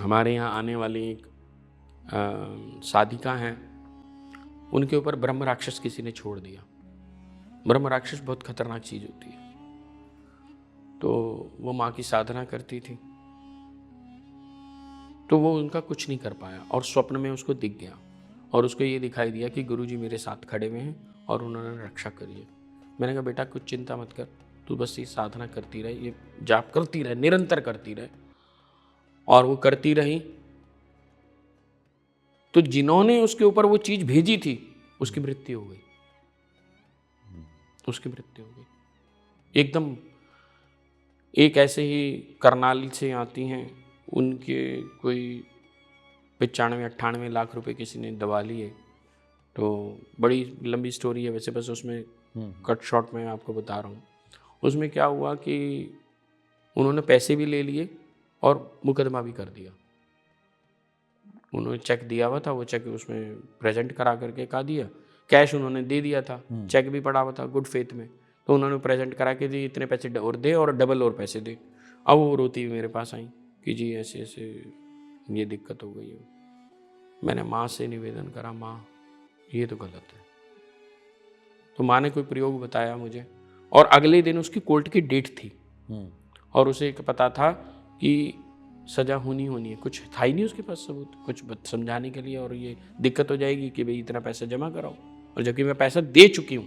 हमारे यहाँ आने वाली एक साधिका हैं, उनके ऊपर ब्रह्म राक्षस किसी ने छोड़ दिया। ब्रह्म राक्षस बहुत खतरनाक चीज होती है। तो वो माँ की साधना करती थी, तो वो उनका कुछ नहीं कर पाया और स्वप्न में उसको दिख गया और उसको ये दिखाई दिया कि गुरुजी मेरे साथ खड़े हुए हैं और उन्होंने रक्षा करी है। मैंने कहा बेटा कुछ चिंता मत कर, तू बस ये साधना करती रहे, ये जाप करती रहे, निरंतर करती रहे। और वो करती रही, तो जिन्होंने उसके ऊपर वो चीज भेजी थी उसकी मृत्यु हो गई। उसकी मृत्यु हो गई एकदम। एक ऐसे ही करनाल से आती हैं, उनके कोई 95-98 लाख रुपए किसी ने दबा लिए। तो बड़ी लंबी स्टोरी है वैसे, बस उसमें कट शॉर्ट में आपको बता रहा हूँ। उसमें क्या हुआ कि उन्होंने पैसे भी ले लिए और मुकदमा भी कर दिया। उन्होंने चेक दिया हुआ था, वो चेक उसमें प्रेजेंट करा करके कहा दिया, कैश उन्होंने दे दिया था, चेक भी पड़ा हुआ था गुड फेथ में, तो उन्होंने प्रेजेंट करा के दी इतने पैसे और दे और डबल और पैसे दे। अब वो रोती हुई मेरे पास आई कि जी ऐसे ऐसे ये दिक्कत हो गई है। मैंने माँ से निवेदन करा, माँ ये तो गलत है। तो माँ ने कोई प्रयोग बताया मुझे और अगले दिन उसकी कोर्ट की डेट थी और उसे पता था कि सजा होनी है। कुछ था ही नहीं उसके पास सबूत कुछ समझाने के लिए, और ये दिक्कत हो जाएगी कि भाई इतना पैसा जमा कराओ, और जबकि मैं पैसा दे चुकी हूँ।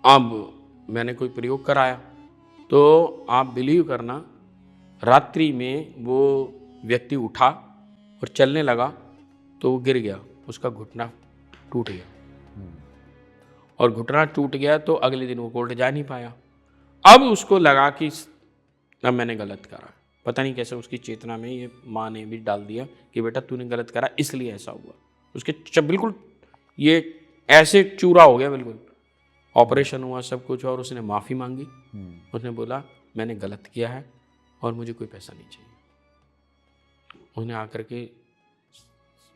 अब मैंने कोई प्रयोग कराया, तो आप बिलीव करना, रात्रि में वो व्यक्ति उठा और चलने लगा तो वो गिर गया, उसका घुटना टूट गया। और घुटना टूट गया तो अगले दिन वो कोर्ट जा नहीं पाया। अब उसको लगा कि अब मैंने गलत करा। पता नहीं कैसे उसकी चेतना में ये माँ ने भी डाल दिया कि बेटा तूने गलत करा इसलिए ऐसा हुआ। उसके बिल्कुल ये ऐसे चूरा हो गया, बिल्कुल ऑपरेशन हुआ सब कुछ, और उसने माफ़ी मांगी। उसने बोला मैंने गलत किया है और मुझे कोई पैसा नहीं चाहिए। उसने आकर के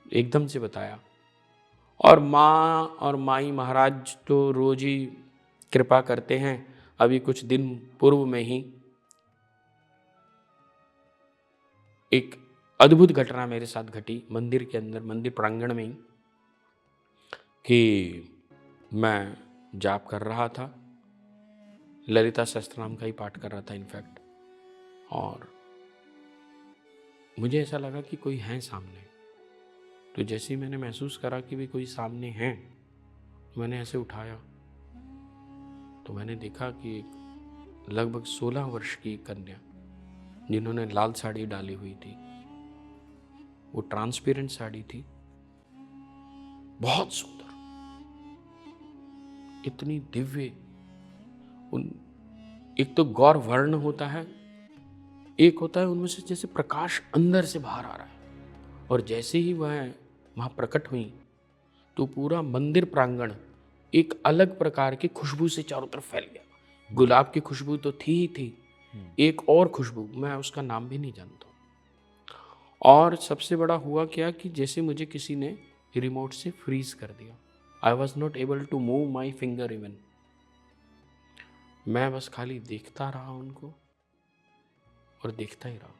एकदम से बताया। और माँ और माई महाराज तो रोज ही कृपा करते हैं। अभी कुछ दिन पूर्व में ही एक अद्भुत घटना मेरे साथ घटी मंदिर के अंदर, मंदिर प्रांगण में ही, कि मैं जाप कर रहा था, ललिता सहस्त्रनाम का ही पाठ कर रहा था इनफैक्ट, और मुझे ऐसा लगा कि कोई है सामने। तो जैसे ही मैंने महसूस करा कि भी कोई सामने है, तो मैंने ऐसे उठाया तो मैंने देखा कि एक लगभग 16 वर्ष की कन्या, जिन्होंने लाल साड़ी डाली हुई थी, वो ट्रांसपेरेंट साड़ी थी, बहुत सुंदर, इतनी दिव्य। एक तो गौर वर्ण होता है, एक होता है उनमें से जैसे प्रकाश अंदर से बाहर आ रहा है। और जैसे ही वह वहां प्रकट हुई तो पूरा मंदिर प्रांगण एक अलग प्रकार की खुशबू से चारों तरफ फैल गया। गुलाब की खुशबू तो थी ही थी, एक और खुशबू, मैं उसका नाम भी नहीं जानता। और सबसे बड़ा हुआ क्या कि जैसे मुझे किसी ने रिमोट से फ्रीज कर दिया। I was not able to move my finger even. मैं बस खाली देखता रहा उनको और देखता ही रहा।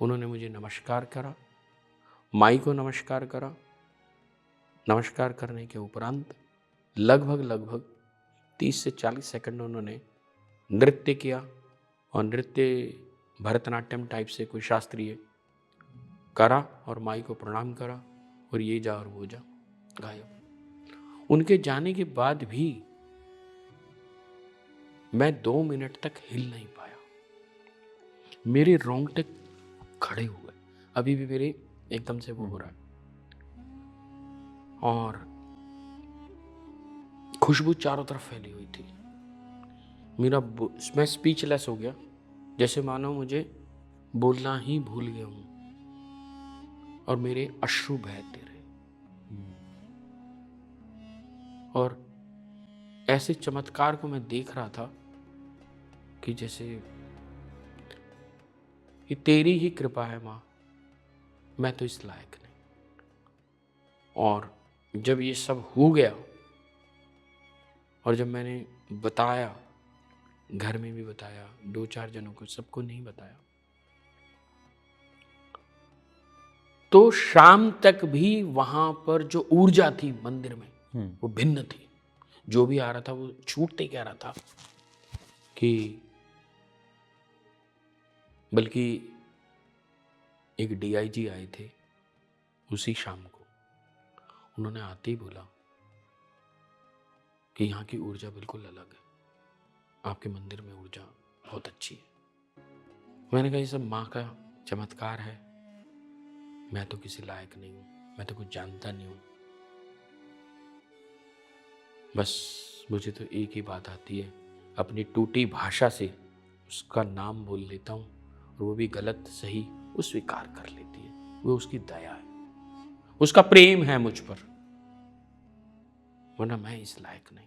उन्होंने मुझे नमस्कार करा, माई को नमस्कार करा। नमस्कार करने के उपरांत लगभग 30 से 40 सेकंड उन्होंने नृत्य किया, और नृत्य भरतनाट्यम टाइप से कोई शास्त्रीय करा, और माई को प्रणाम करा, और ये जा और वो जा, गायब। उनके जाने के बाद भी मैं 2 मिनट तक हिल नहीं पाया। मेरे रोंगटे खड़े हुए, अभी भी मेरे एकदम से वो हो रहा है। और खुशबू चारों तरफ फैली हुई थी। मैं स्पीचलेस हो गया, जैसे मानो मुझे बोलना ही भूल गया हूं, और मेरे अश्रु बहते रहे। और ऐसे चमत्कार को मैं देख रहा था कि जैसे ये तेरी ही कृपा है माँ, मैं तो इस लायक नहीं। और जब ये सब हो गया और जब मैंने बताया, घर में भी बताया, 2-4 जनों को, सबको नहीं बताया, तो शाम तक भी वहां पर जो ऊर्जा थी मंदिर में वो भिन्न थी। जो भी आ रहा था वो छूटते कह रहा था कि, बल्कि एक डीआईजी आए थे उसी शाम को, उन्होंने आते ही बोला कि यहाँ की ऊर्जा बिल्कुल अलग है, आपके मंदिर में ऊर्जा बहुत अच्छी है। मैंने कहा ये सब माँ का चमत्कार है, मैं तो किसी लायक नहीं हूँ, मैं तो कुछ जानता नहीं हूँ। बस मुझे तो एक ही बात आती है, अपनी टूटी भाषा से उसका नाम बोल लेता हूँ और वो भी गलत सही वो स्वीकार कर लेती है। वो उसकी दया है, उसका प्रेम है मुझ पर, वरना मैं इस लायक नहीं।